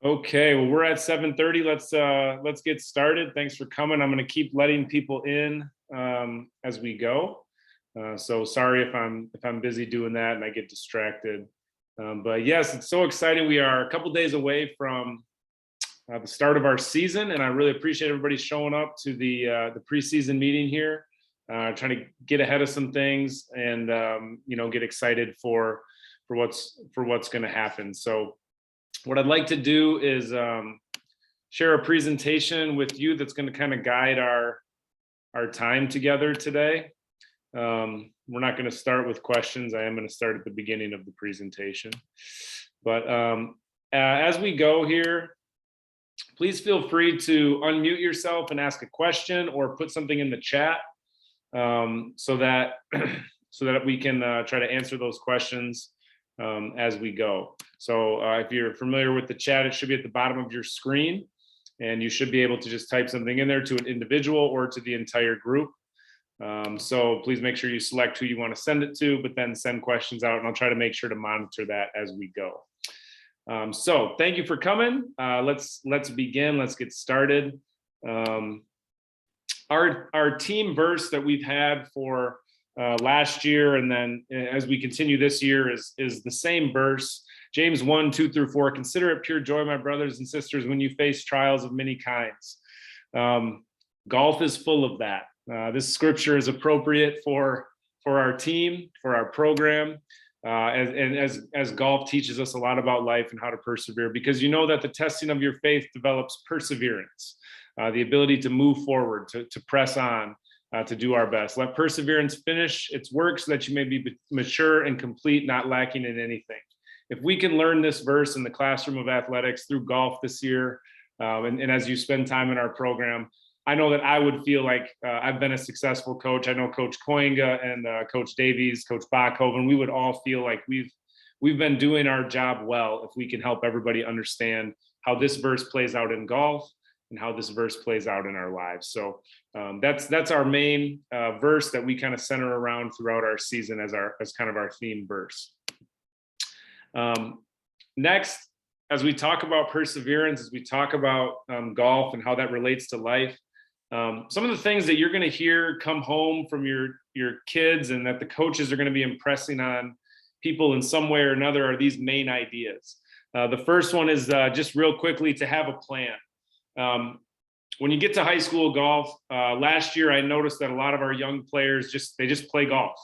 Okay, well, we're at 7:30. Let's get started. Thanks for coming. I'm going to keep letting people in as we go. So sorry if I'm busy doing that and I get distracted. But yes, it's so exciting. We are a couple days away from the start of our season, and I really appreciate everybody showing up to the preseason meeting here. Trying to get ahead of some things and get excited for what's going to happen. So what I'd like to do is share a presentation with you that's going to kind of guide our time together today. We're not going to start with questions. I am going to start at the beginning of the presentation. But as we go here, please feel free to unmute yourself and ask a question or put something in the chat so that we can try to answer those questions as we go. So if you're familiar with the chat, it should be at the bottom of your screen, and you should be able to just type something in there to an individual or to the entire group. So please make sure you select who you want to send it to, but then send questions out, and I'll try to make sure to monitor that as we go. So thank you for coming. Let's begin. Let's get started. Our team verse that we've had for last year, and then as we continue this year, is the same verse. James 1:2-4. Consider it pure joy, my brothers and sisters, when you face trials of many kinds. Golf is full of that. This scripture is appropriate for our team, for our program, as golf teaches us a lot about life and how to persevere, because you know that the testing of your faith develops perseverance, the ability to move forward, to press on, to do our best. Let perseverance finish its work so that you may be mature and complete, not lacking in anything. If we can learn this verse in the classroom of athletics through golf this year, and as you spend time in our program, I know that I would feel like I've been a successful coach. I know Coach Koinga and Coach Davies, Coach Bachhoven, we would all feel like we've been doing our job well if we can help everybody understand how this verse plays out in golf and how this verse plays out in our lives. So that's our main verse that we kind of center around throughout our season as kind of our theme verse. Next, as we talk about perseverance, as we talk about golf and how that relates to life, some of the things that you're going to hear come home from your kids and that the coaches are going to be impressing on people in some way or another are these main ideas. The first one is just real quickly to have a plan. When you get to high school golf, last year I noticed that a lot of our young players just play golf.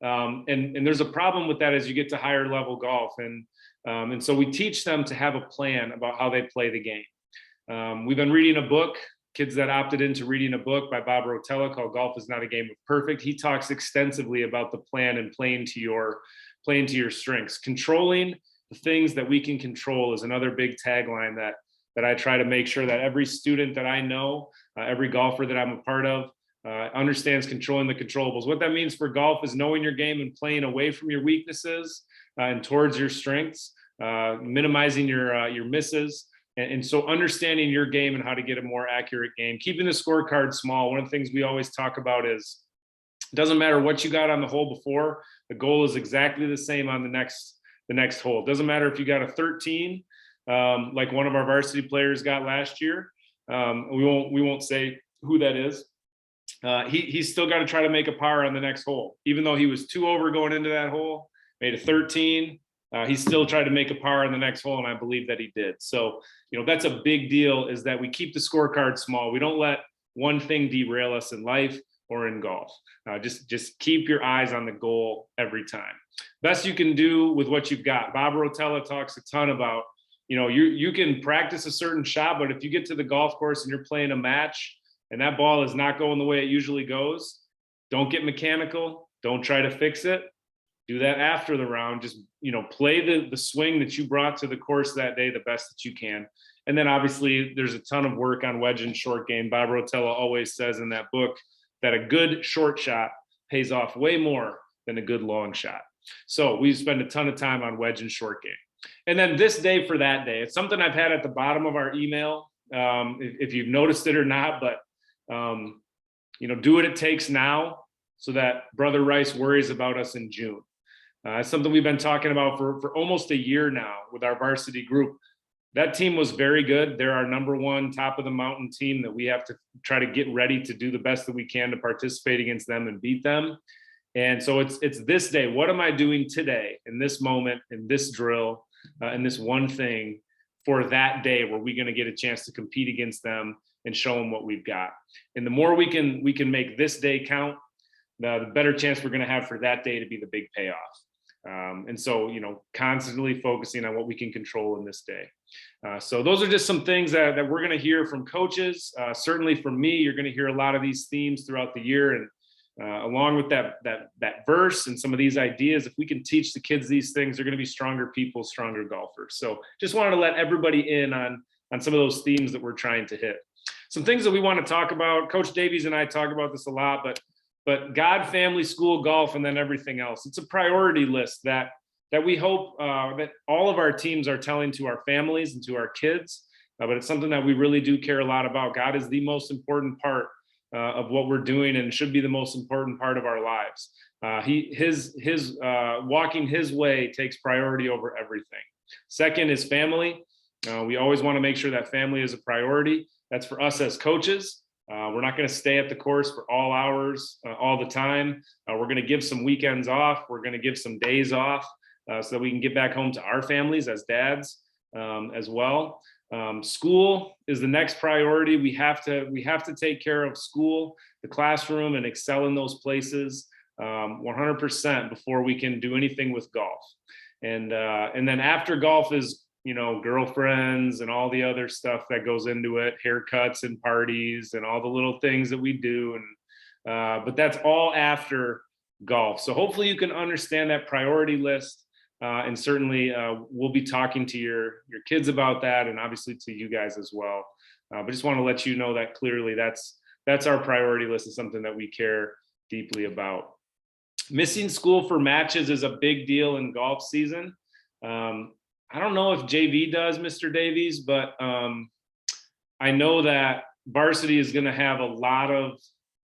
And there's a problem with that as you get to higher level golf. And so we teach them to have a plan about how they play the game. We've been reading a book, kids that opted into reading a book by Bob Rotella called Golf is Not a Game of Perfect. He talks extensively about the plan and playing to your strengths. Controlling the things that we can control is another big tagline that I try to make sure that every student that I know, every golfer that I'm a part of, understands controlling the controllables. What that means for golf is knowing your game and playing away from your weaknesses and towards your strengths, minimizing your misses. And so understanding your game and how to get a more accurate game, keeping the scorecard small. One of the things we always talk about is it doesn't matter what you got on the hole before, the goal is exactly the same on the next hole. It doesn't matter if you got a 13, like one of our varsity players got last year. We won't say who that is. He's still got to try to make a par on the next hole, even though he was 2 over going into that hole, made a 13. He still tried to make a par on the next hole, and I believe that he did. So, that's a big deal, is that we keep the scorecard small. We don't let one thing derail us in life or in golf. Just keep your eyes on the goal every time. Best you can do with what you've got. Bob Rotella talks a ton about, you can practice a certain shot, but if you get to the golf course and you're playing a match and that ball is not going the way it usually goes, don't get mechanical. Don't try to fix it. Do that after the round. Just, play the swing that you brought to the course that day the best that you can. And then obviously there's a ton of work on wedge and short game. Bob Rotella always says in that book that a good short shot pays off way more than a good long shot. So we spend a ton of time on wedge and short game. And then this day for that day, it's something I've had at the bottom of our email, if you've noticed it or not, but do what it takes now so that Brother Rice worries about us in June. It's something we've been talking about for almost a year now with our varsity group. That team was very good. They're our number one top of the mountain team that we have to try to get ready to do the best that we can to participate against them and beat them. And so it's this day. What am I doing today in this moment, in this drill, in this one thing for that day where we're going to get a chance to compete against them and show them what we've got? And the more we can make this day count, the better chance we're going to have for that day to be the big payoff. And so, constantly focusing on what we can control in this day. So those are just some things that we're going to hear from coaches. Certainly from me, you're going to hear a lot of these themes throughout the year. And along with that verse and some of these ideas, if we can teach the kids these things, they're going to be stronger people, stronger golfers. So just wanted to let everybody in on some of those themes that we're trying to hit. Some things that we want to talk about. Coach Davies and I talk about this a lot, but God, family, school, golf, and then everything else. It's a priority list that we hope that all of our teams are telling to our families and to our kids, but it's something that we really do care a lot about. God is the most important part of what we're doing and should be the most important part of our lives. His walking his way takes priority over everything. Second is family. We always want to make sure that family is a priority. That's for us as coaches. We're not going to stay at the course for all hours, all the time. We're going to give some weekends off. We're going to give some days off so that we can get back home to our families as dads as well. School is the next priority. We have to take care of school, the classroom, and excel in those places 100% before we can do anything with golf. And then after golf is girlfriends and all the other stuff that goes into it, haircuts and parties and all the little things that we do. And but that's all after golf. So hopefully you can understand that priority list. And certainly we'll be talking to your kids about that, and obviously to you guys as well. But just want to let you know that clearly that's our priority list and something that we care deeply about. Missing school for matches is a big deal in golf season. I don't know if JV does, Mr. Davies, but I know that varsity is going to have a lot of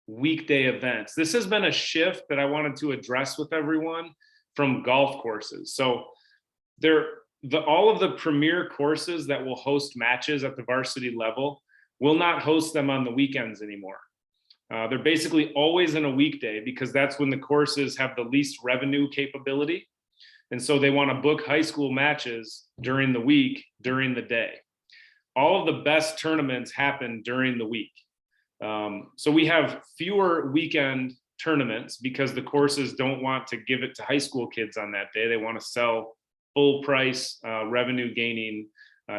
weekday events. This has been a shift that I wanted to address with everyone from golf courses. So all of the premier courses that will host matches at the varsity level will not host them on the weekends anymore. They're basically always in a weekday because that's when the courses have the least revenue capability. And so they want to book high school matches during the week, during the day. All of the best tournaments happen during the week. So we have fewer weekend tournaments because the courses don't want to give it to high school kids on that day. They want to sell full price revenue gaining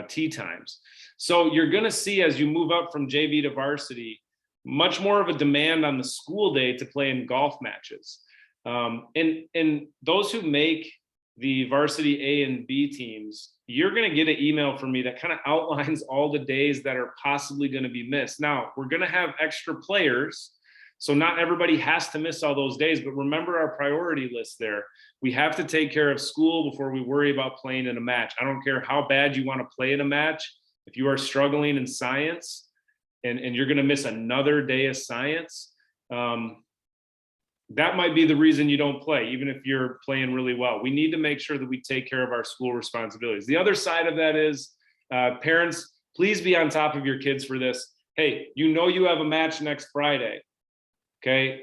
tee times. So you're going to see, as you move up from JV to varsity, much more of a demand on the school day to play in golf matches. And those who make the varsity A and B teams, you're going to get an email from me that kind of outlines all the days that are possibly going to be missed. Now, we're going to have extra players, so not everybody has to miss all those days, but remember our priority list there. We have to take care of school before we worry about playing in a match. I don't care how bad you want to play in a match. If you are struggling in science and you're going to miss another day of science, that might be the reason you don't play, even if you're playing really well. We need to make sure that we take care of our school responsibilities. The other side of that is parents, please be on top of your kids for this. Hey, you have a match next Friday. Okay.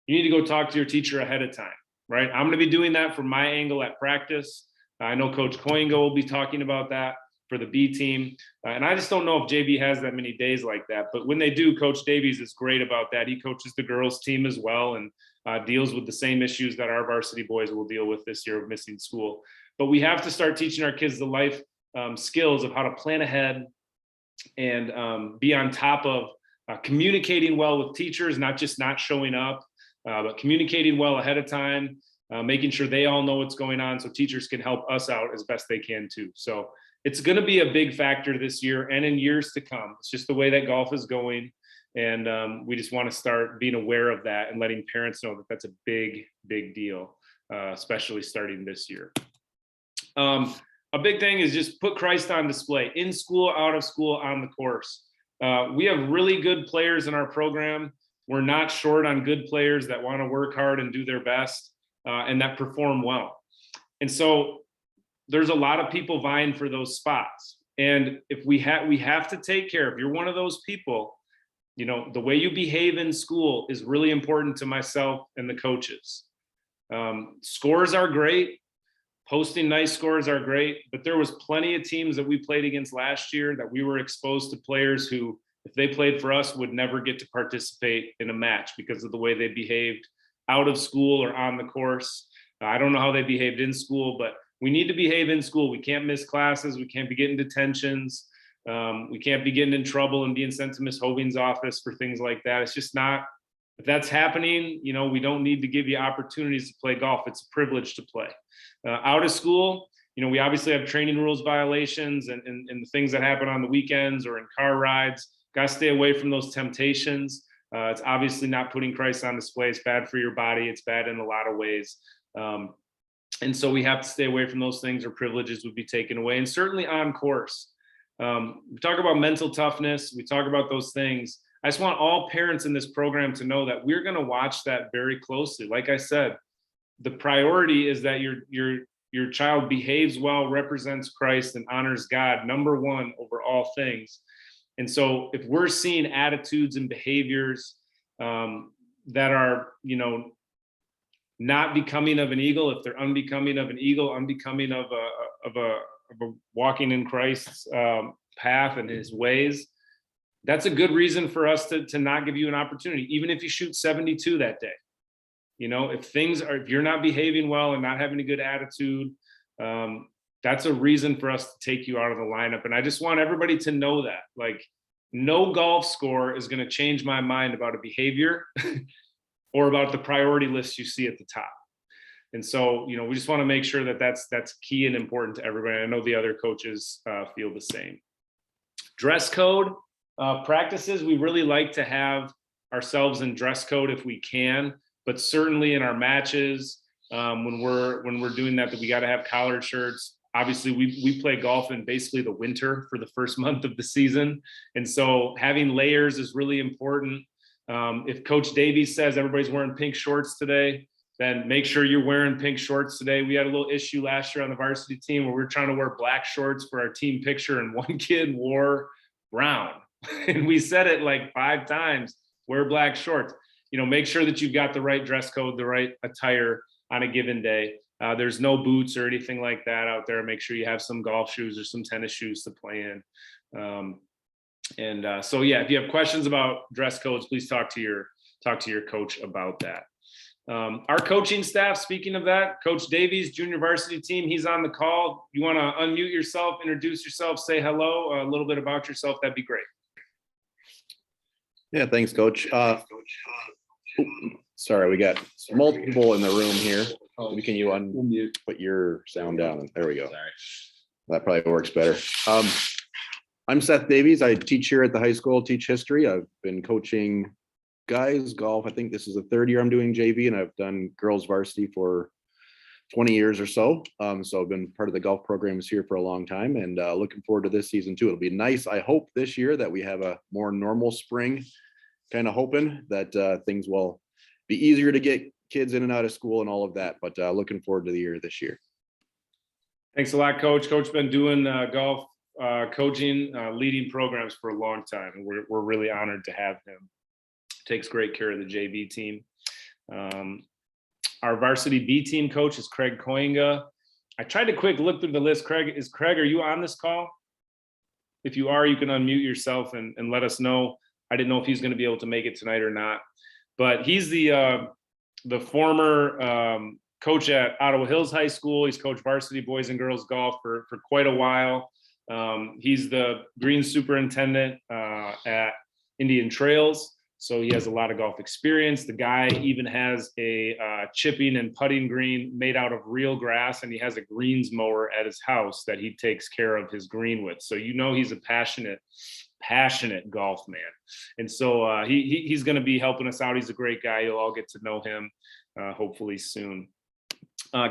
You need to go talk to your teacher ahead of time, right? I'm going to be doing that from my angle at practice. I know Coach Coingo will be talking about that for the B team. And I just don't know if JV has that many days like that. But when they do, Coach Davies is great about that. He coaches the girls team as well and deals with the same issues that our varsity boys will deal with this year of missing school. But we have to start teaching our kids the life skills of how to plan ahead and be on top of communicating well with teachers, not just not showing up, but communicating well ahead of time, making sure they all know what's going on so teachers can help us out as best they can too. So it's going to be a big factor this year and in years to come. It's just the way that golf is going. And we just want to start being aware of that and letting parents know that that's a big, big deal, especially starting this year. A big thing is just put Christ on display in school, out of school, on the course. We have really good players in our program. We're not short on good players that want to work hard and do their best and that perform well. And so there's a lot of people vying for those spots. And if we have to take care, if you're one of those people, the way you behave in school is really important to myself and the coaches. Scores are great. Posting nice scores are great, but there was plenty of teams that we played against last year that we were exposed to players who, if they played for us, would never get to participate in a match because of the way they behaved out of school or on the course. I don't know how they behaved in school, but we need to behave in school. We can't miss classes. We can't be getting detentions. We can't be getting in trouble and being sent to Miss Hoving's office for things like that. It's just not, if that's happening, we don't need to give you opportunities to play golf. It's a privilege to play. Out of school, we obviously have training rules violations and the things that happen on the weekends or in car rides. Got to stay away from those temptations. It's obviously not putting Christ on display. It's bad for your body. It's bad in a lot of ways. And so we have to stay away from those things, or privileges would be taken away. And certainly on course. We talk about mental toughness. We talk about those things. I just want all parents in this program to know that we're going to watch that very closely. Like I said, the priority is that your child behaves well, represents Christ, and honors God, number one over all things. And so if we're seeing attitudes and behaviors that are, not becoming of an eagle, if they're unbecoming of an eagle, unbecoming of a walking in Christ's path and his ways, that's a good reason for us to not give you an opportunity, even if you shoot 72 that day. If you're not behaving well and not having a good attitude, that's a reason for us to take you out of the lineup. And I just want everybody to know that, like, no golf score is going to change my mind about a behavior or about the priority list you see at the top. And so, we just want to make sure that that's key and important to everybody. I know the other coaches feel the same. Dress code practices, we really like to have ourselves in dress code if we can, but certainly in our matches, when we're doing that we got to have collared shirts. Obviously, we play golf in basically the winter for the first month of the season, and so having layers is really important. If Coach Davies says everybody's wearing pink shorts today, then make sure you're wearing pink shorts today. We had a little issue last year on the varsity team where we were trying to wear black shorts for our team picture, and one kid wore brown. And we said it like 5 times, wear black shorts. Make sure that you've got the right dress code, the right attire on a given day. There's no boots or anything like that out there. Make sure you have some golf shoes or some tennis shoes to play in. So yeah, if you have questions about dress codes, please talk to your coach about that. Our coaching staff, speaking of that, Coach Davies, junior varsity team, he's on the call. You want to unmute yourself, introduce yourself, say hello, a little bit about yourself, that'd be great. Yeah, thanks, Coach. Sorry, we got multiple in the room here. Can you unmute, put your sound down? There we go. That probably works better. I'm Seth Davies. I teach here at the high school, teach history. I've been coaching guys golf. I think this is the 3rd year I'm doing JV, and I've done girls varsity for 20 years or so. So I've been part of the golf programs here for a long time, and looking forward to this season too. It'll be nice. I hope this year that we have a more normal spring, kind of hoping that things will be easier to get kids in and out of school and all of that, but looking forward to the year this year. Thanks a lot, Coach. Coach been doing golf coaching, leading programs for a long time, and we're really honored to have him. Takes great care of the JV team. Our varsity B team coach is Craig Koinga. I tried to quick look through the list. Craig, are you on this call? If you are, you can unmute yourself and let us know. I didn't know if he's going to be able to make it tonight or not, but he's the former coach at Ottawa Hills High School. He's coached varsity boys and girls golf for quite a while. He's the green superintendent at Indian Trails. So he has a lot of golf experience. The guy even has a chipping and putting green made out of real grass, and he has a greens mower at his house that he takes care of his green with. So he's a passionate golf man. And so he's going to be helping us out. He's a great guy. You'll all get to know him hopefully soon.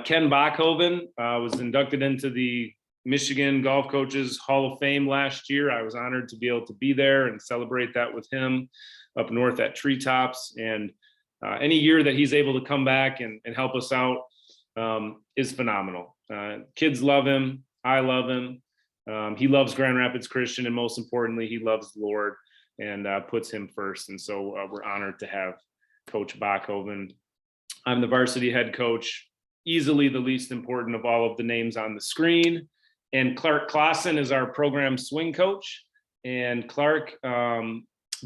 Ken Bachhoven was inducted into the Michigan Golf Coaches Hall of Fame last year. I was honored to be able to be there and celebrate that with him up north at Treetops. And any year that he's able to come back and help us out is phenomenal. Kids love him. I love him. He loves Grand Rapids Christian, and most importantly, he loves the Lord and puts him first. And so we're honored to have Coach Bachhoven. I'm the varsity head coach, easily the least important of all of the names on the screen. And Clark Clausen is our program swing coach. And Clark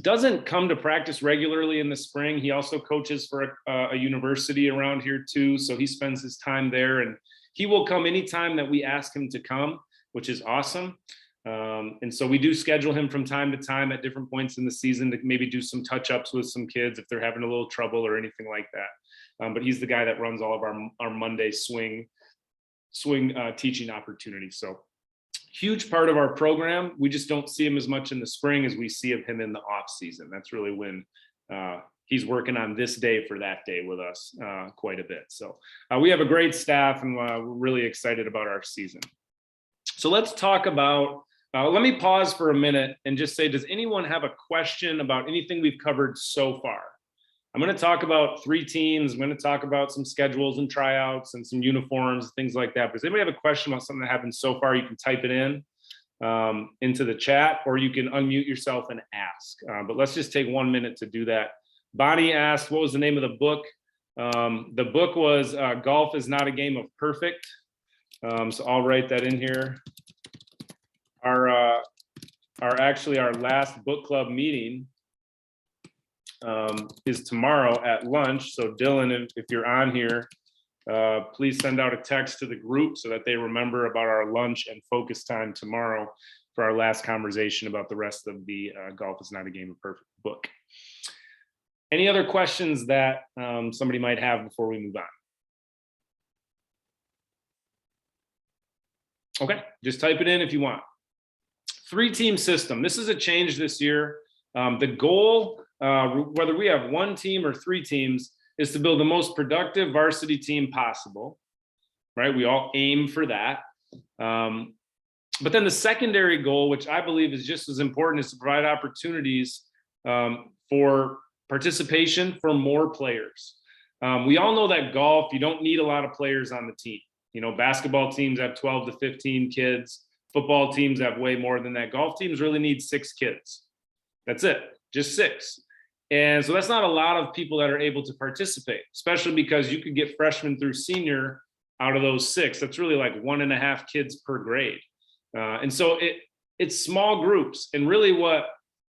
doesn't come to practice regularly in the spring. He also coaches for a university around here too. So he spends his time there, and he will come anytime that we ask him to come, which is awesome. And so we do schedule him from time to time at different points in the season to maybe do some touch-ups with some kids if they're having a little trouble or anything like that. But he's the guy that runs all of our Monday swing teaching opportunities. So huge part of our program. We just don't see him as much in the spring as we see of him in the off season. That's really when he's working on this day for that day with us quite a bit. So we have a great staff, and we're really excited about our season. So let's talk about, let me pause for a minute and just say, does anyone have a question about anything we've covered so far? I'm going to talk about 3 teams. I'm going to talk about some schedules and tryouts and some uniforms, things like that. But does anybody have a question about something that happened so far? You can type it in into the chat, or you can unmute yourself and ask. But let's just take 1 minute to do that. Bonnie asked, what was the name of the book? The book was Golf is Not a Game of Perfect. So I'll write that in here. Our last book club meeting is tomorrow at lunch. So Dylan, if you're on here, please send out a text to the group so that they remember about our lunch and focus time tomorrow for our last conversation about the rest of the Golf is Not a Game of Perfect book. Any other questions that somebody might have before we move on? Okay, just type it in if you want. 3-team system. This is a change this year. The goal, whether we have 1 team or 3 teams, is to build the most productive varsity team possible, right? We all aim for that. But then the secondary goal, which I believe is just as important, is to provide opportunities for participation for more players. We all know that golf, you don't need a lot of players on the team. You know, basketball teams have 12 to 15 kids. Football teams have way more than that. Golf teams really need 6 kids. That's it, just 6. And so that's not a lot of people that are able to participate, especially because you could get freshman through senior out of those 6. That's really like 1.5 kids per grade. And so it's small groups. And really what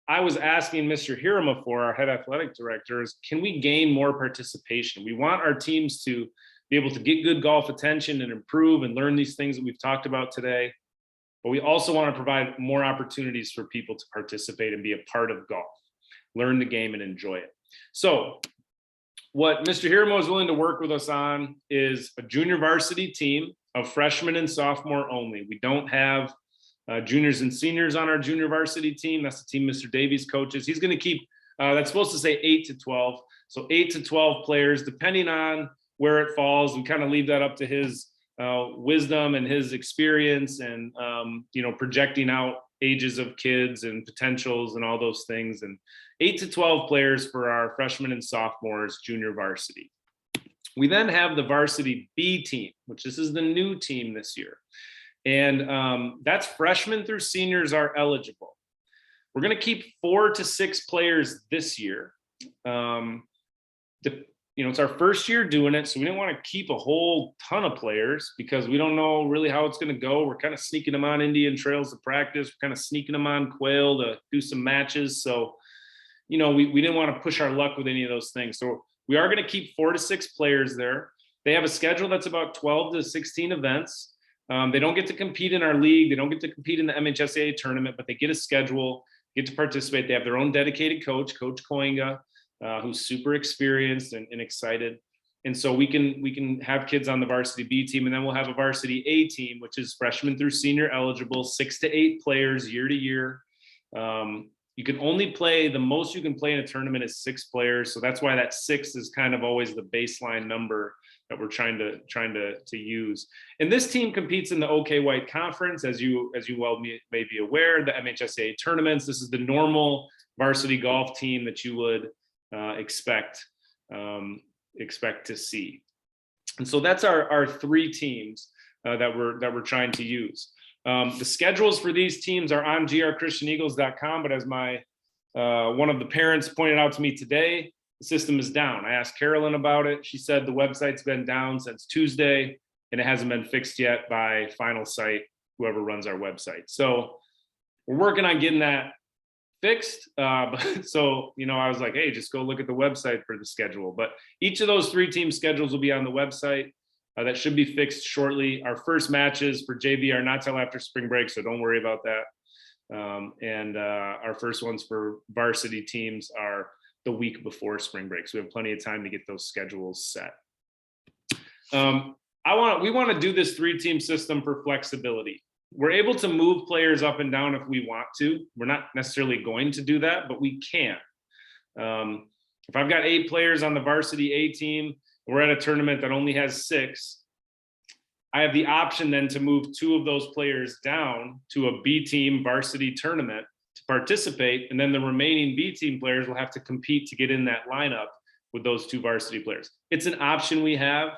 I was asking Mr. Hirama for, our head athletic director, is can we gain more participation? We want our teams to be able to get good golf attention and improve and learn these things that we've talked about today. But we also want to provide more opportunities for people to participate and be a part of golf, learn the game and enjoy it. So what Mr. Hiramo is willing to work with us on is a junior varsity team of freshmen and sophomore only. We don't have juniors and seniors on our junior varsity team. That's the team Mr. Davies coaches. He's going to keep, that's supposed to say 8 to 12. So 8 to 12 players, depending on where it falls. We kind of leave that up to his wisdom and his experience and, you know, projecting out ages of kids and potentials and all those things. And 8 to 12 players for our freshmen and sophomores junior varsity. We then have the varsity B team, which this is the new team this year. And that's freshmen through seniors are eligible. We're going to keep 4 to 6 players this year. You know, it's our first year doing it, so we didn't want to keep a whole ton of players because we don't know really how it's going to go. We're kind of sneaking them on Indian trails to practice. We're kind of sneaking them on Quail to do some matches. So, you know, we didn't want to push our luck with any of those things. So we are going to keep 4 to 6 players there. They have a schedule that's about 12 to 16 events. They don't get to compete in our league. They don't get to compete in the MHSAA tournament, but they get a schedule, get to participate. They have their own dedicated coach, Coach Koinga, who's super experienced and excited. And so we can have kids on the varsity B team, and then we'll have a varsity A team, which is freshman through senior eligible, 6 to 8 players year to year. You can only play, the most you can play in a tournament is 6 players. So that's why that 6 is kind of always the baseline number that we're trying to use. And this team competes in the OK White Conference, as you well may be aware, the MHSAA tournaments. This is the normal varsity golf team that you would expect to see. And so that's our 3 teams that we're trying to use. The schedules for these teams are on grchristianeagles.com, but as my one of the parents pointed out to me today, the system is down. I asked Carolyn about it. She said the website's been down since Tuesday and it hasn't been fixed yet by Final Site, whoever runs our website. So we're working on getting that fixed. So, I was like, hey, just go look at the website for the schedule. But each of those 3 team schedules will be on the website. That should be fixed shortly. Our first matches for JV are not till after spring break, so don't worry about that. And our first ones for varsity teams are the week before spring break. So we have plenty of time to get those schedules set. We want to do this 3-team system for flexibility. We're able to move players up and down if we want to. We're not necessarily going to do that, but we can. If I've got 8 players on the varsity A team, we're at a tournament that only has 6, I have the option then to move 2 of those players down to a B team varsity tournament to participate. And then the remaining B team players will have to compete to get in that lineup with those 2 varsity players. It's an option we have.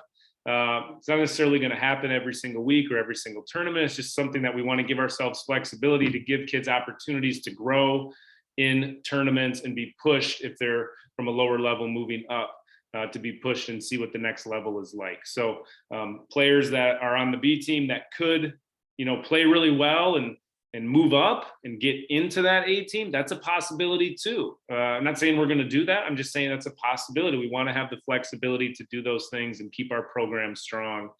It's not necessarily going to happen every single week or every single tournament. It's just something that we want to give ourselves flexibility to give kids opportunities to grow in tournaments and be pushed if they're from a lower level moving up. To be pushed and see what the next level is like. So players that are on the B team that could, play really well and move up and get into that A team, that's a possibility too. I'm not saying we're going to do that. I'm just saying that's a possibility. We want to have the flexibility to do those things and keep our program strong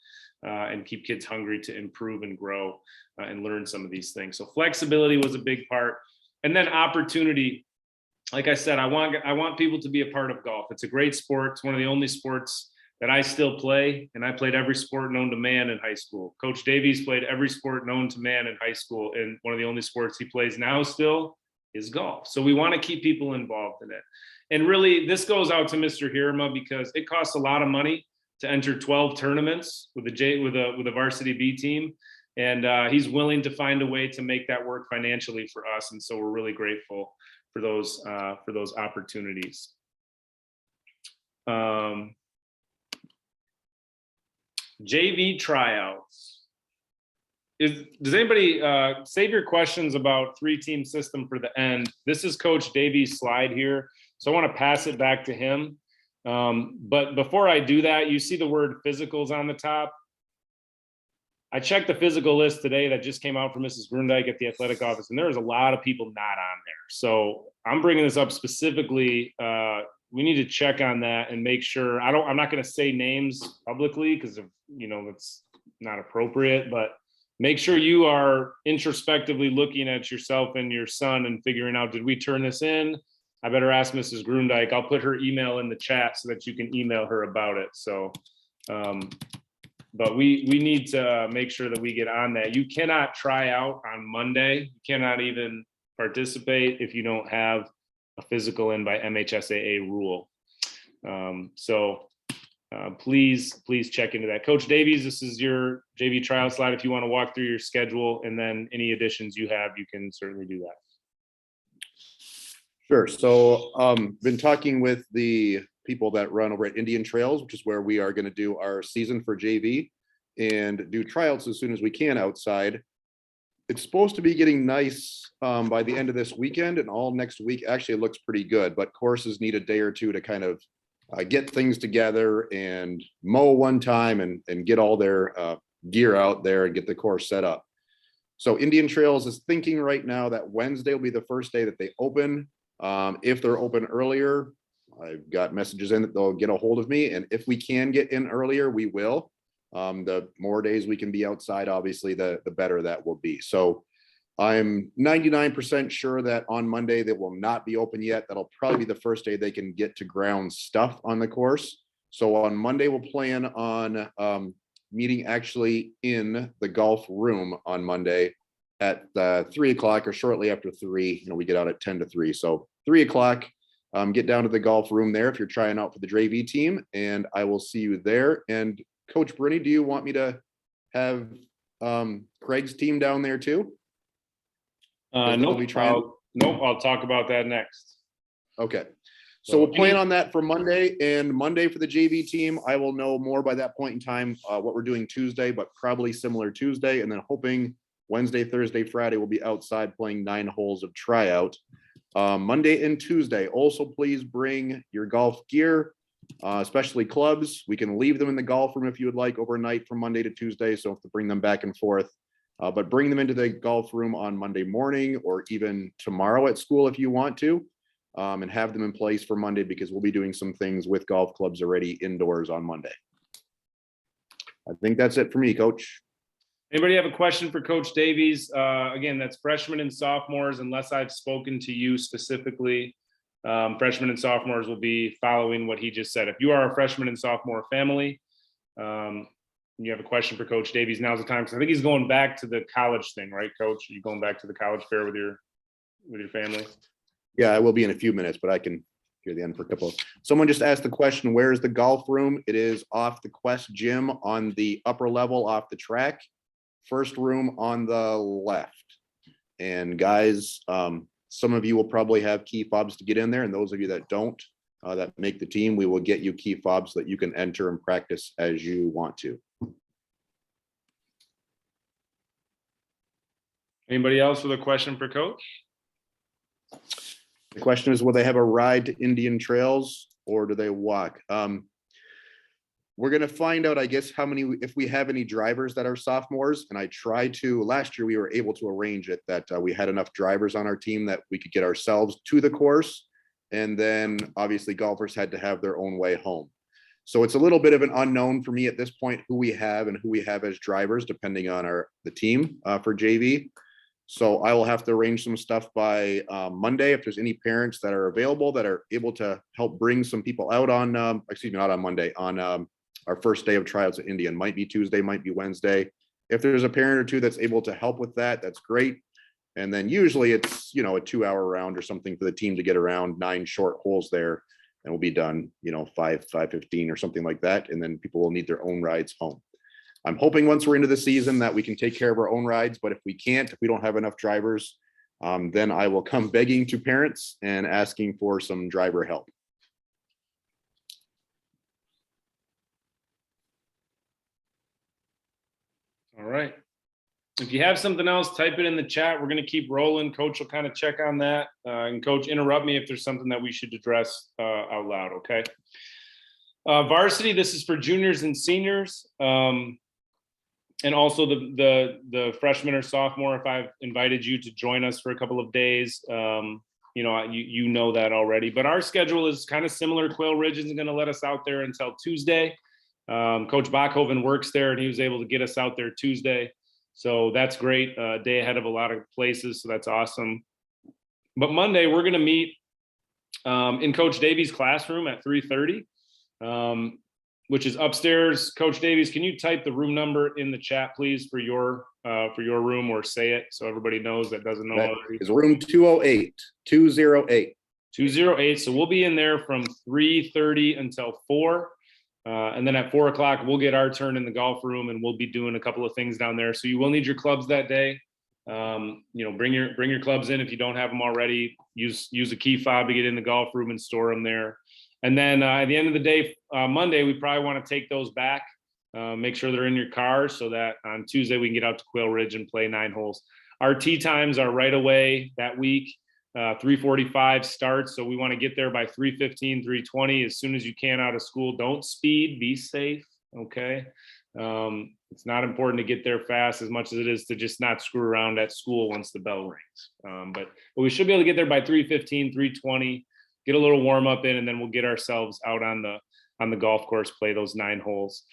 and keep kids hungry to improve and grow and learn some of these things. So flexibility was a big part. And then opportunity. Like I said, I want people to be a part of golf. It's a great sport. It's one of the only sports that I still play, and I played every sport known to man in high school. Coach Davies played every sport known to man in high school, and one of the only sports he plays now still is golf. So we want to keep people involved in it. And really, this goes out to Mr. Hirma because it costs a lot of money to enter 12 tournaments with a varsity B team, and he's willing to find a way to make that work financially for us. And so we're really grateful for those opportunities. JV tryouts. Does anybody save your questions about 3-team system for the end? This is Coach Davies' slide here, so I want to pass it back to him. But before I do that, you see the word physicals on the top. I checked the physical list today that just came out from Mrs. Grundyke at the athletic office, and there was a lot of people not on there. So I'm bringing this up specifically. We need to check on that and make sure. I'm not going to say names publicly because it's not appropriate, but make sure you are introspectively looking at yourself and your son and figuring out, did we turn this in? I better ask Mrs. Grundyke. I'll put her email in the chat so that you can email her about it. So, but we need to make sure that we get on that. You cannot try out on Monday. You cannot even participate if you don't have a physical in by MHSAA rule. Please check into that. Coach Davies, this is your JV trial slide. If you want to walk through your schedule and then any additions you have, you can certainly do that. Sure. So been talking with the people that run over at Indian Trails, which is where we are going to do our season for JV and do tryouts as soon as we can outside. It's supposed to be getting nice by the end of this weekend, and all next week actually looks pretty good, but courses need a day or two to kind of get things together and mow one time and get all their gear out there and get the course set up. So Indian Trails is thinking right now that Wednesday will be the first day that they open. If they're open earlier, I've got messages in that they'll get a hold of me, and if we can get in earlier, we will. The more days we can be outside, obviously, the better that will be. So I'm 99% sure that on Monday they will not be open yet. That'll probably be the first day they can get to ground stuff on the course. So on Monday, we'll plan on meeting actually in the golf room on Monday at 3 o'clock or shortly after 3. We get out at 10 to 3. So 3 o'clock, get down to the golf room there if you're trying out for the JV team, and I will see you there. And Coach Brinney, do you want me to have Craig's team down there too? Nope. I'll talk about that next. Okay. So we'll plan on that for Monday, and Monday for the JV team. I will know more by that point in time what we're doing Tuesday, but probably similar Tuesday, and then hoping Wednesday, Thursday, Friday, we'll be outside playing 9 holes of tryout. Monday and Tuesday, also please bring your golf gear, especially clubs. We can leave them in the golf room if you would like overnight from Monday to Tuesday, so have to bring them back and forth. But bring them into the golf room on Monday morning or even tomorrow at school if you want to, and have them in place for Monday, because we'll be doing some things with golf clubs already indoors on Monday. I think that's it for me, Coach. Anybody have a question for Coach Davies? Again, that's freshmen and sophomores, unless I've spoken to you specifically. Freshmen and sophomores will be following what he just said. If you are a freshman and sophomore family, you have a question for Coach Davies, now's the time, because I think he's going back to the college thing, right, Coach? Are you going back to the college fair with your family? Yeah, I will be in a few minutes, but I can hear the end for a couple. Someone just asked the question, where is the golf room? It is off the Quest Gym on the upper level off the track. First room on the left. And guys, some of you will probably have key fobs to get in there, and those of you that don't, that make the team, we will get you key fobs so that you can enter and practice as you want to. Anybody else with a question for Coach? The question is, will they have a ride to Indian Trails or do they walk? We're going to find out, I guess, how many, if we have any drivers that are sophomores. And I tried to, last year, we were able to arrange it that we had enough drivers on our team that we could get ourselves to the course. And then obviously golfers had to have their own way home. So it's a little bit of an unknown for me at this point, who we have and who we have as drivers, depending on the team for JV. So I will have to arrange some stuff by Monday. If there's any parents that are available that are able to help bring some people out on, excuse me, not on Monday, on our first day of tryouts at Indian. Might be Tuesday, might be Wednesday. If there's a parent or two that's able to help with that, that's great. And then usually it's, you know, a 2-hour round or something for the team to get around 9 short holes there, and we'll be done, you know, 5:15 or something like that. And then people will need their own rides home. I'm hoping once we're into the season that we can take care of our own rides, but if we can't, if we don't have enough drivers, then I will come begging to parents and asking for some driver help. All right. If you have something else, type it in the chat. We're going to keep rolling. Coach will kind of check on that. And Coach, interrupt me if there's something that we should address out loud, okay? Varsity, this is for juniors and seniors. And also the freshman or sophomore, if I've invited you to join us for a couple of days, you know, you know that already. But our schedule is kind of similar. Quail Ridge isn't going to let us out there until Tuesday. Coach Bachhoven works there, and he was able to get us out there Tuesday. So that's great. Day ahead of a lot of places, so that's awesome. But Monday, we're going to meet in Coach Davies' classroom at 3:30. Which is upstairs. Coach Davies, can you type the room number in the chat, please, for your room, or say it so everybody knows that doesn't know? That is room 208, 208. 208. So we'll be in there from 3:30 until 4. And then at 4 o'clock, we'll get our turn in the golf room, and we'll be doing a couple of things down there. So you will need your clubs that day. You know, bring your clubs in if you don't have them already. Use a key fob to get in the golf room and store them there. And then at the end of the day, Monday, we probably want to take those back, make sure they're in your car so that on Tuesday we can get out to Quail Ridge and play 9 holes. Our tee times are right away that week. 3:45 starts, so we want to get there by 3:15, 3:20 as soon as you can out of school. Don't speed, be safe, okay? It's not important to get there fast as much as it is to just not screw around at school once the bell rings. But we should be able to get there by 3:15, 3:20. Get a little warm up in, and then we'll get ourselves out on the golf course, play those 9 holes.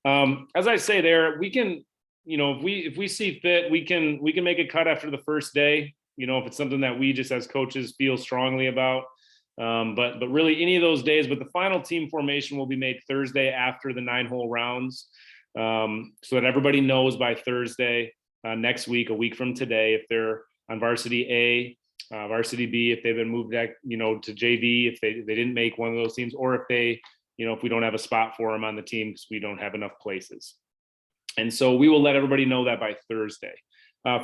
As I say there, we can, you know, if we see fit, we can make a cut after the first day, you know, if it's something that we just as coaches feel strongly about. But really any of those days, but the final team formation will be made Thursday after the 9-hole rounds, so that everybody knows by Thursday next week, a week from today, if they're on varsity A, varsity B, if they've been moved back, you know, to JV, if they didn't make one of those teams, or if they, you know, if we don't have a spot for them on the team because we don't have enough places. And so we will let everybody know that by Thursday.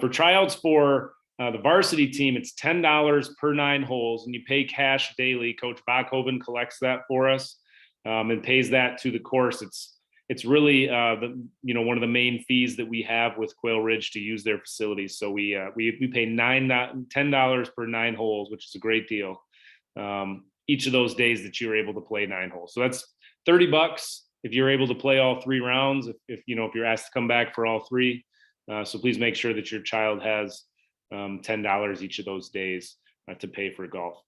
For tryouts for the varsity team, it's $10 per 9 holes, and you pay cash daily. Coach Bachhoven collects that for us and pays that to the course. it's really one of the main fees that we have with Quail Ridge to use their facilities. So we pay $10 per 9 holes, which is a great deal. Each of those days that you're able to play 9 holes. So that's $30 if you're able to play all 3 rounds, if you're asked to come back for all 3. So please make sure that your child has $10 each of those days to pay for golf.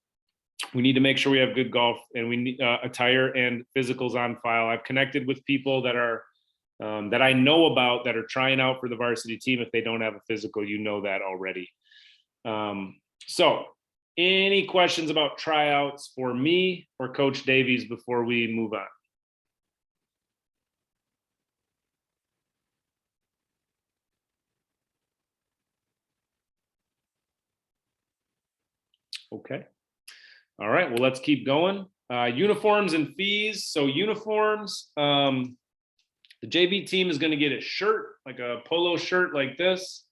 We need to make sure we have good golf, and we need attire and physicals on file. I've connected with people that are that I know about that are trying out for the varsity team. If they don't have a physical, you know that already. So any questions about tryouts for me or Coach Davies before we move on? Okay. All right, well, let's keep going. Uniforms and fees. So uniforms, the JV team is going to get a shirt, like a polo shirt like this,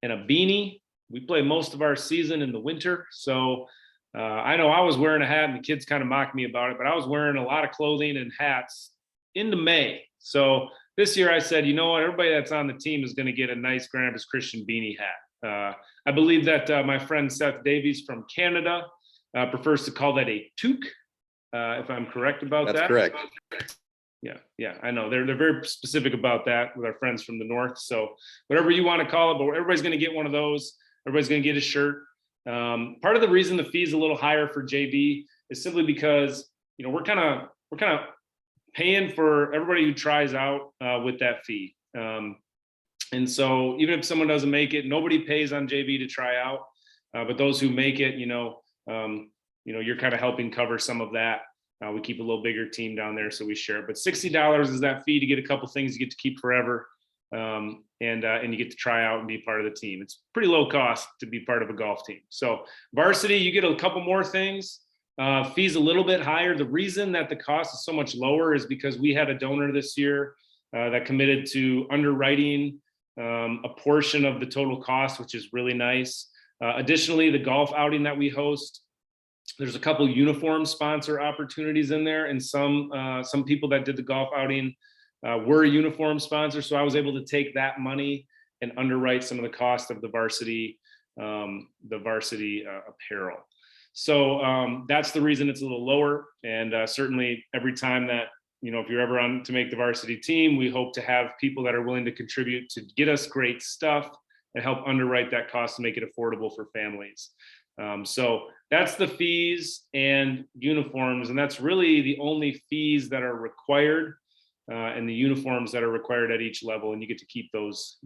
and a beanie. We play most of our season in the winter. So I know I was wearing a hat and the kids kind of mocked me about it, but I was wearing a lot of clothing and hats into May. So this year I said, you know what, everybody that's on the team is going to get a nice Grand Rapids Christian beanie hat. I believe that my friend Seth Davies from Canada prefers to call that a toque, if I'm correct about that. That's correct. Yeah, I know. They're very specific about that with our friends from the north. So whatever you want to call it, but everybody's going to get one of those. Everybody's going to get a shirt. Part of the reason the fee is a little higher for JV is simply because we're kind of paying for everybody who tries out with that fee. And so even if someone doesn't make it, nobody pays on JV to try out. But those who make it, you're kind of helping cover some of that. We keep a little bigger team down there, so we share it. But $60 is that fee to get a couple things you get to keep forever, and you get to try out and be part of the team. It's pretty low cost to be part of a golf team. So varsity, you get a couple more things. Fees a little bit higher. The reason that the cost is so much lower is because we had a donor this year that committed to underwriting a portion of the total cost, which is really nice. Additionally, the golf outing that we host, there's a couple uniform sponsor opportunities in there, and some people that did the golf outing were uniform sponsors. So I was able to take that money and underwrite some of the cost of the varsity apparel. So that's the reason it's a little lower. And certainly every time that, if you're ever on to make the varsity team, we hope to have people that are willing to contribute to get us great stuff and help underwrite that cost to make it affordable for families. So that's the fees and uniforms, and that's really the only fees that are required, and the uniforms that are required at each level. And you get to keep those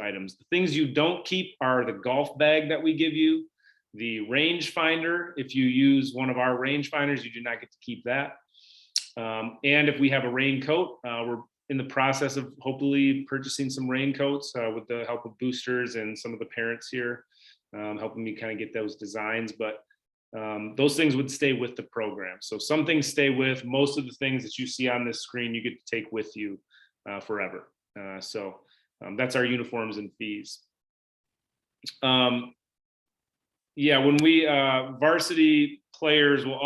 items. The things you don't keep are the golf bag that we give you, the range finder. If you use one of our range finders, you do not get to keep that. And if we have a raincoat, we're in the process of hopefully purchasing some raincoats with the help of boosters and some of the parents here, helping me kind of get those designs. But those things would stay with the program. So some things stay with. Most of the things that you see on this screen, you get to take with you forever. So that's our uniforms and fees. When we varsity players will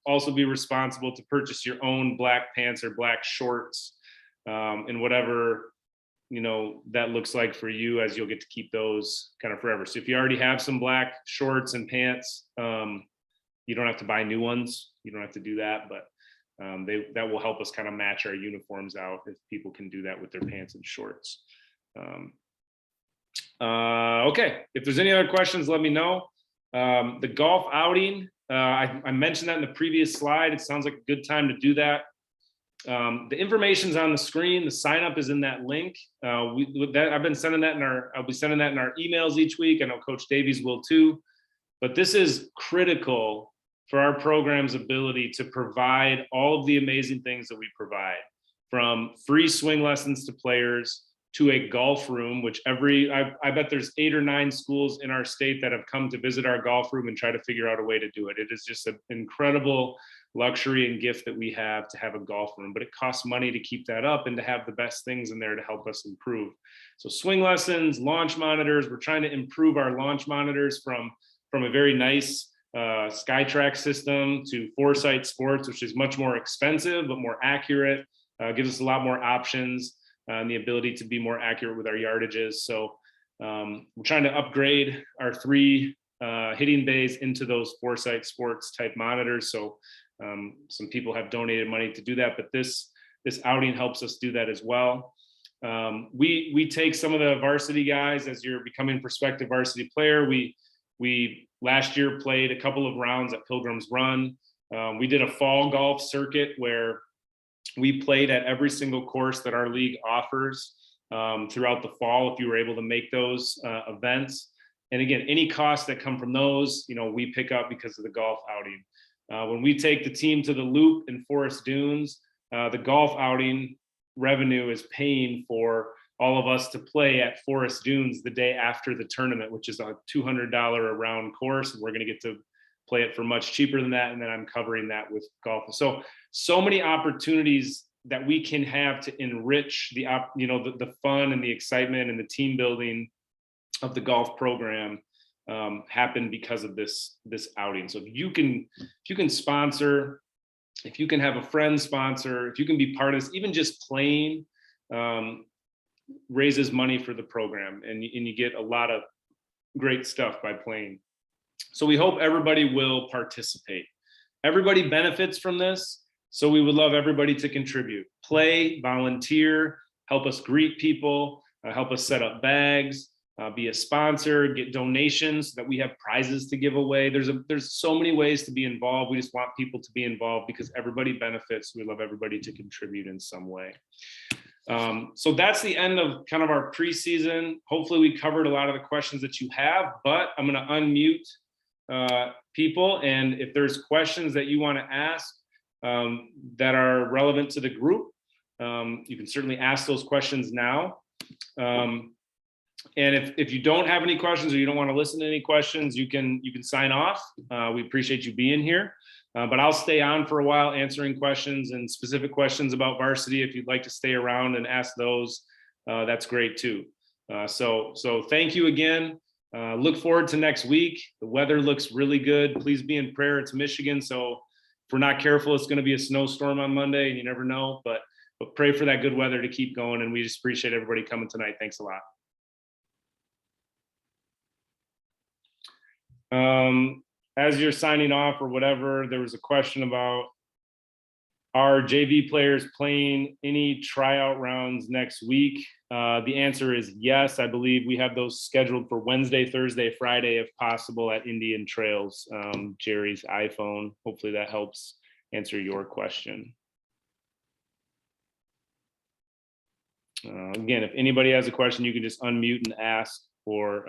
also be responsible to purchase your own black pants or black shorts, and whatever that looks like for you, as you'll get to keep those kind of forever. So if you already have some black shorts and pants, you don't have to buy new ones. You don't have to do that, but that will help us kind of match our uniforms out if people can do that with their pants and shorts. Okay, if there's any other questions, let me know. The golf outing, I mentioned that in the previous slide. It sounds like a good time to do that. The information's on the screen. The sign up is in that link. I've been sending that I'll be sending that in our emails each week. I know Coach Davies will too. But this is critical for our program's ability to provide all of the amazing things that we provide, from free swing lessons to players, to a golf room, which I bet there's 8 or 9 schools in our state that have come to visit our golf room and try to figure out a way to do it. It is just an incredible luxury and gift that we have to have a golf room, but it costs money to keep that up and to have the best things in there to help us improve. So swing lessons, launch monitors, we're trying to improve our launch monitors from a very nice SkyTrack system to Foresight Sports, which is much more expensive, but more accurate. gives us a lot more options and the ability to be more accurate with our yardages. So we're trying to upgrade our 3 hitting bays into those Foresight Sports type monitors. So some people have donated money to do that, but this outing helps us do that as well. We take some of the varsity guys as you're becoming prospective varsity player. We last year played a couple of rounds at Pilgrim's Run. We did a fall golf circuit where we played at every single course that our league offers throughout the fall, if you were able to make those events. And again, any costs that come from those, we pick up because of the golf outing. When we take the team to the Loop in Forest Dunes, the golf outing revenue is paying for all of us to play at Forest Dunes the day after the tournament, which is a $200 a round course. And we're going to get to play it for much cheaper than that. And then I'm covering that with golf. So many opportunities that we can have to enrich the fun and the excitement and the team building of the golf program happen because of this outing. So if you can sponsor, if you can have a friend sponsor, if you can be part of this, even just playing raises money for the program, and you get a lot of great stuff by playing. So we hope everybody will participate. Everybody benefits from this, so we would love everybody to contribute. Play, volunteer, help us greet people, help us set up bags, be a sponsor, get donations so that we have prizes to give away. There's so many ways to be involved. We just want people to be involved because everybody benefits. We love everybody to contribute in some way. So that's the end of kind of our preseason. Hopefully we covered a lot of the questions that you have, but I'm going to unmute people. And if there's questions that you want to ask that are relevant to the group, you can certainly ask those questions now. And if you don't have any questions or you don't want to listen to any questions, you can sign off. We appreciate you being here. But I'll stay on for a while answering questions and specific questions about varsity. If you'd like to stay around and ask those, that's great too. So thank you again. Look forward to next week. The weather looks really good. Please be in prayer. It's Michigan, so if we're not careful, it's going to be a snowstorm on Monday, and you never know. But pray for that good weather to keep going. And we just appreciate everybody coming tonight. Thanks a lot. As you're signing off or whatever, there was a question about, are JV players playing any tryout rounds next week? The answer is yes. I believe we have those scheduled for Wednesday, Thursday, Friday, if possible, at Indian Trails, Jerry's iPhone. Hopefully that helps answer your question. Again, if anybody has a question, you can just unmute and ask or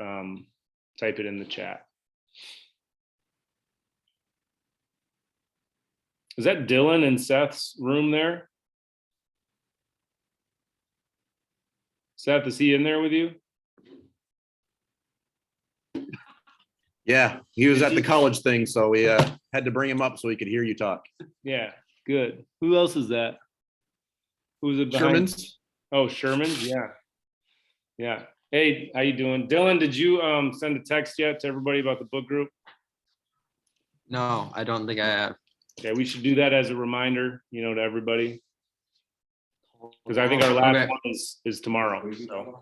type it in the chat. Is that Dylan and Seth's room there? Seth, is he in there with you? Yeah, he was at the college thing, so we had to bring him up so he could hear you talk. Yeah, good. Who else is that? Who's it behind? Sherman's. Oh, Sherman's, yeah. Yeah. Hey, how you doing? Dylan, did you send a text yet to everybody about the book group? No, I don't think I have. Okay, we should do that as a reminder, to everybody. Because I think our last one is tomorrow. So.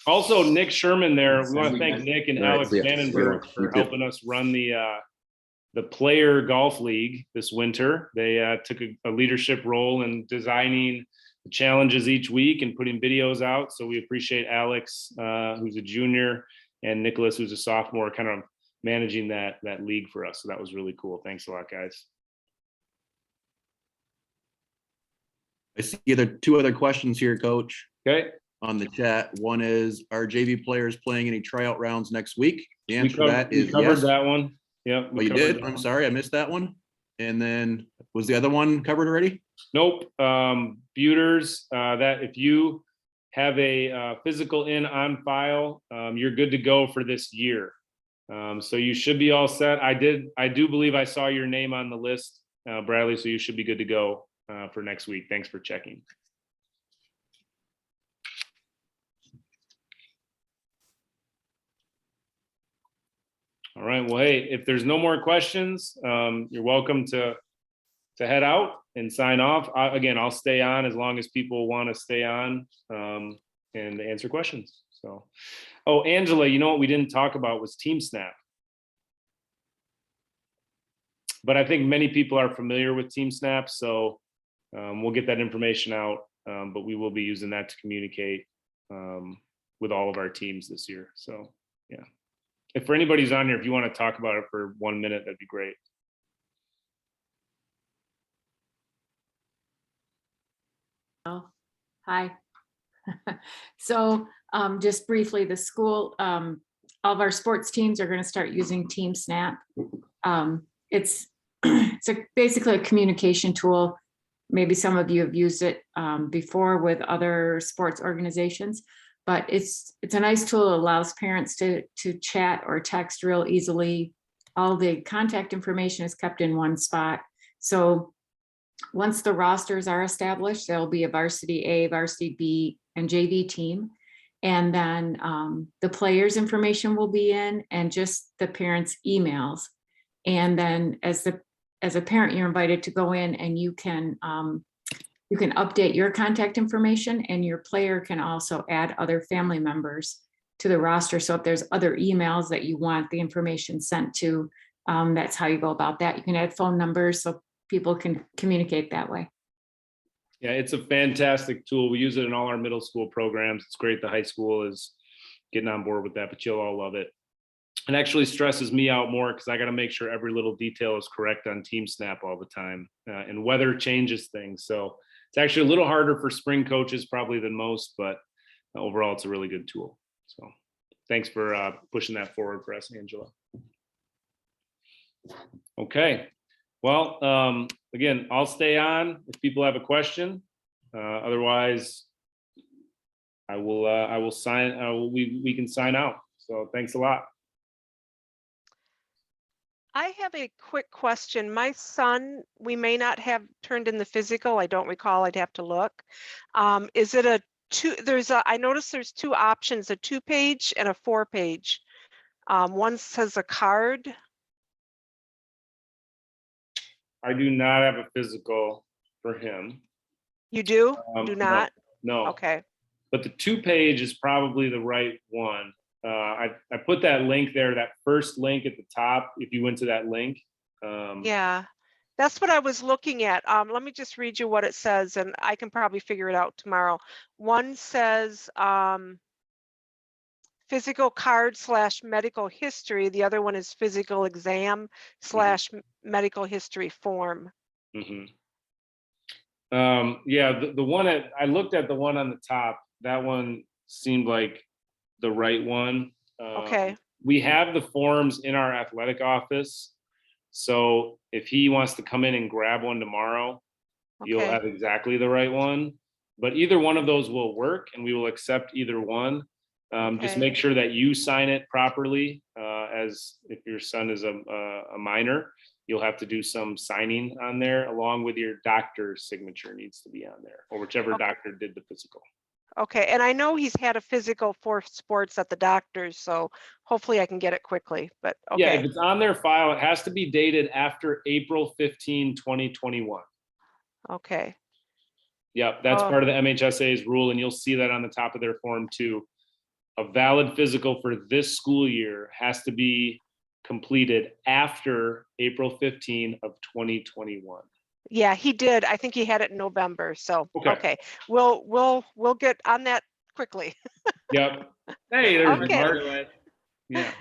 Also, Nick Sherman there. We want to thank Nick and Alex Vandenberg for helping us run the player golf league this winter. They took a leadership role in designing the challenges each week and putting videos out. So we appreciate Alex, who's a junior, and Nicholas, who's a sophomore, kind of managing that league for us. So that was really cool. Thanks a lot, guys. I see two other questions here, Coach. Okay. On the chat. One is, are JV players playing any tryout rounds next week? The answer to that is yes. We covered that one. Yeah. Oh, you did? I'm sorry, I missed that one. And then was the other one covered already? Nope. Buter's, that if you have a physical on file, you're good to go for this year. So you should be all set. I do believe I saw your name on the list, Bradley, so you should be good to go for next week. Thanks for checking. All right, well, hey, if there's no more questions, you're welcome to head out and sign off. Again, I'll stay on as long as people want to stay on and answer questions. So, oh, Angela, you know what we didn't talk about was Team Snap. But I think many people are familiar with Team Snap, so we'll get that information out. But we will be using that to communicate with all of our teams this year. So, yeah. If for anybody's on here, if you want to talk about it for 1 minute, that'd be great. Oh, hi. So just briefly, the school, all of our sports teams are going to start using Team Snap. It's basically a communication tool. Maybe some of you have used it before with other sports organizations, but it's a nice tool. It allows parents to chat or text real easily. All the contact information is kept in one spot. So once the rosters are established, there'll be a varsity A, varsity B, and JV team. And then the players' information will be in and just the parents' emails. And then as a parent, you're invited to go in and you can update your contact information, and your player can also add other family members to the roster. So if there's other emails that you want the information sent to, that's how you go about that. You can add phone numbers so people can communicate that way. Yeah, it's a fantastic tool. We use it in all our middle school programs. It's great the high school is getting on board with that, but you'll all love it. It actually stresses me out more because I got to make sure every little detail is correct on Team Snap all the time. And weather changes things. So it's actually a little harder for spring coaches probably than most, but overall it's a really good tool. So thanks for pushing that forward for us, Angela. Okay. Well, again, I'll stay on if people have a question. Otherwise, I will sign. We can sign out. So thanks a lot. I have a quick question. My son, we may not have turned in the physical. I don't recall. I'd have to look. Is it a two? I noticed there's two options: a 2-page and a 4-page. One says a card. I do not have a physical for him. You do? Do No, not? no. Okay. But the 2-page is probably the right one. I put that link there, that first link at the top. If you went to that link. Yeah, that's what I was looking at. Let me just read you what it says, and I can probably figure it out tomorrow. One says physical card / medical history. The other one is physical exam / medical history form. Mm-hmm. Yeah, the one I looked at the one on the top. That one seemed like the right one. Okay. We have the forms in our athletic office. So if he wants to come in and grab one tomorrow, you'll Okay. have exactly the right one. But either one of those will work and we will accept either one. Just Okay. make sure that you sign it properly. As if your son is a minor, you'll have to do some signing on there along with your doctor's signature needs to be on there, or whichever Okay. doctor did the physical. Okay, and I know he's had a physical for sports at the doctor's, so hopefully I can get it quickly, but Yeah, okay. if it's on their file, it has to be dated after April 15, 2021. Okay. Yep, that's Oh. part of the MHSA's rule, and you'll see that on the top of their form too. A valid physical for this school year has to be completed after April 15 of 2021. Yeah, he did. I think he had it in November, so Okay. we'll get on that quickly. Yep. Hey, there's Okay. Mark. Yeah.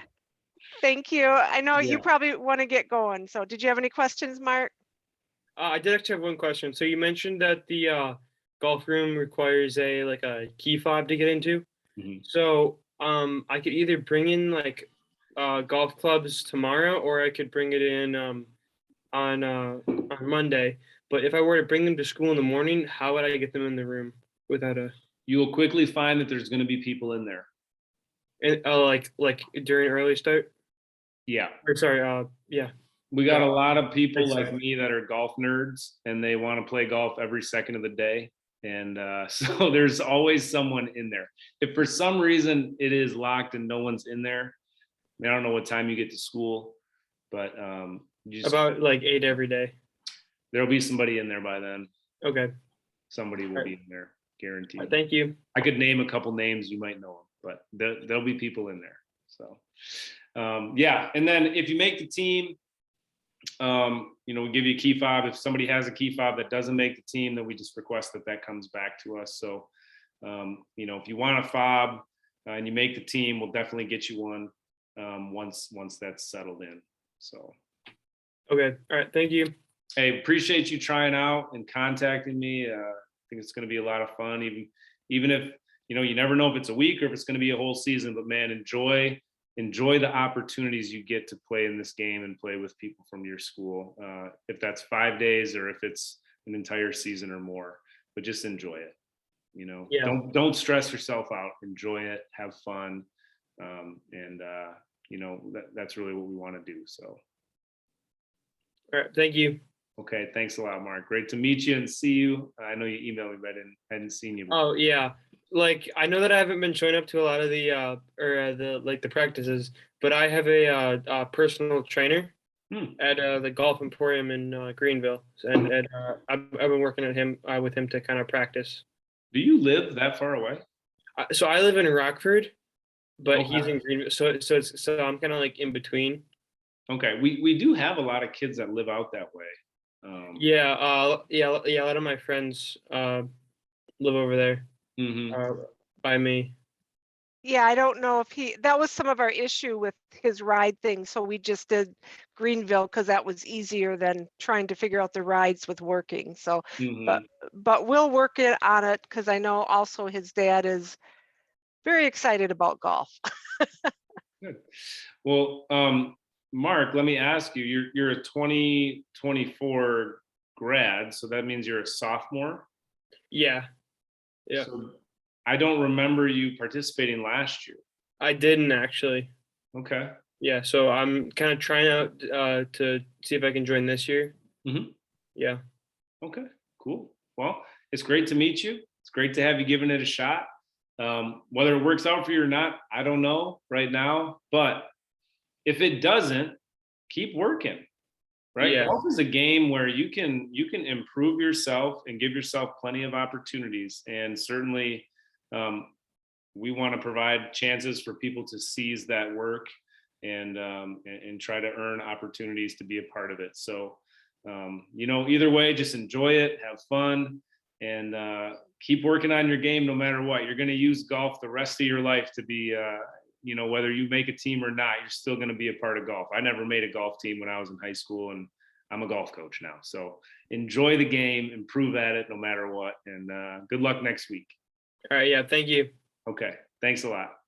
Thank you. I know you Yeah. probably want to get going, so did you have any questions, Mark? I did actually have one question. So you mentioned that the golf room requires a key fob to get into. Mhm. So I could either bring in golf clubs tomorrow, or I could bring it in on Monday. But if I were to bring them to school in the morning, how would I get them in the room without a? You will quickly find that there's going to be people in there. Like during early start? Yeah. Or sorry, yeah. We got a lot of people That's like right. me that are golf nerds and they want to play golf every second of the day. And so there's always someone in there. If for some reason it is locked and no one's in there, I don't know what time you get to school, but you just, About 8 every day. there'll be somebody in there by then. Okay. Somebody will Alright. be in there, guaranteed. Thank you. I could name a couple names, you might know them, but there'll be people in there. So, yeah. And then if you make the team, we give you a key fob. If somebody has a key fob that doesn't make the team, then we just request that comes back to us. So, if you want a fob and you make the team, we'll definitely get you one once that's settled in. So, Okay. All right. Thank you. hey, appreciate you trying out and contacting me. I think it's going to be a lot of fun, even if, you never know if it's a week or if it's going to be a whole season, but man, enjoy the opportunities you get to play in this game and play with people from your school. If that's 5 days or if it's an entire season or more, but just enjoy it. Yeah. Don't stress yourself out, enjoy it, have fun. That's really what we want to do. So. All right. Thank you. Okay, thanks a lot, Mark. Great to meet you and see you. I know you emailed me, but I hadn't seen you before. Oh yeah. Like I know that I haven't been showing up to a lot of the practices, but I have a personal trainer at the Golf Emporium in Greenville, and I've been working with him to kind of practice. Do you live that far away? So I live in Rockford, but Okay. he's in Greenville, so I'm kind of like in between. Okay, we do have a lot of kids that live out that way. Yeah, a lot of my friends live over there by me. Yeah, I don't know if that was some of our issue with his ride thing. So we just did Greenville because that was easier than trying to figure out the rides with working. So, but we'll work on it because I know also his dad is very excited about golf. Good. Well, Mark, let me ask you, you're a 2024 grad, so that means you're a sophomore? Yeah. Yeah. So I don't remember you participating last year. I didn't actually. Okay. Yeah, so I'm kind of trying out to see if I can join this year. Yeah. Okay, cool. Well, it's great to meet you. It's great to have you giving it a shot. Whether it works out for you or not, I don't know right now, but if it doesn't, keep working, right? Yeah. Golf is a game where you can improve yourself and give yourself plenty of opportunities. And certainly we want to provide chances for people to seize that work and try to earn opportunities to be a part of it. So, either way, just enjoy it, have fun, and keep working on your game no matter what. You're going to use golf the rest of your life to be, whether you make a team or not, you're still going to be a part of golf. I never made a golf team when I was in high school, and I'm a golf coach now. So enjoy the game, improve at it no matter what, and good luck next week. All right. Yeah. Thank you. Okay. Thanks a lot.